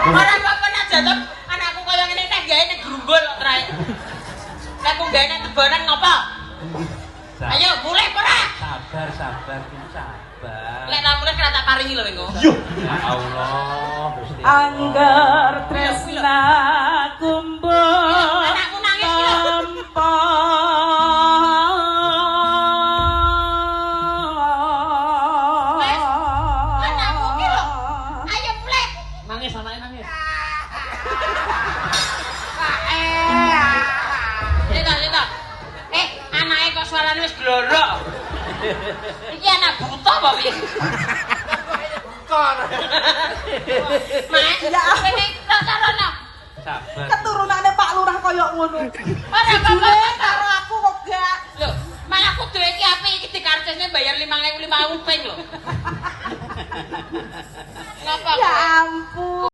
Ora apa-apa nak jatuh anakku kaya ngene nek gawe ning grumbul kok trae. Nek ku gawe ning tebonan ngopo? Ayo mulai ora? Sabar, sabar, sabar. Lek ra mulai kena tak paringi lho engko. Ya Allah, Gusti. Angger tresna kumbul Anakku nangis iki lho. tanpa Wes, anakku iki lho. Ayo mulai. Nangis anake nangis. Lita. Anake kok suarane wis glorok. Iki anak buta apa piye? Kon. Mak, Ya. kene sarono. Sabar. keturunane Pak Lurah kaya ngono. Ora Jujule apa-apa. karo aku kok gak. Lho, malah aku dhewe iki apik iki dikarcisne bayar 5.000 ping lho. Ngapa? Ya ampun.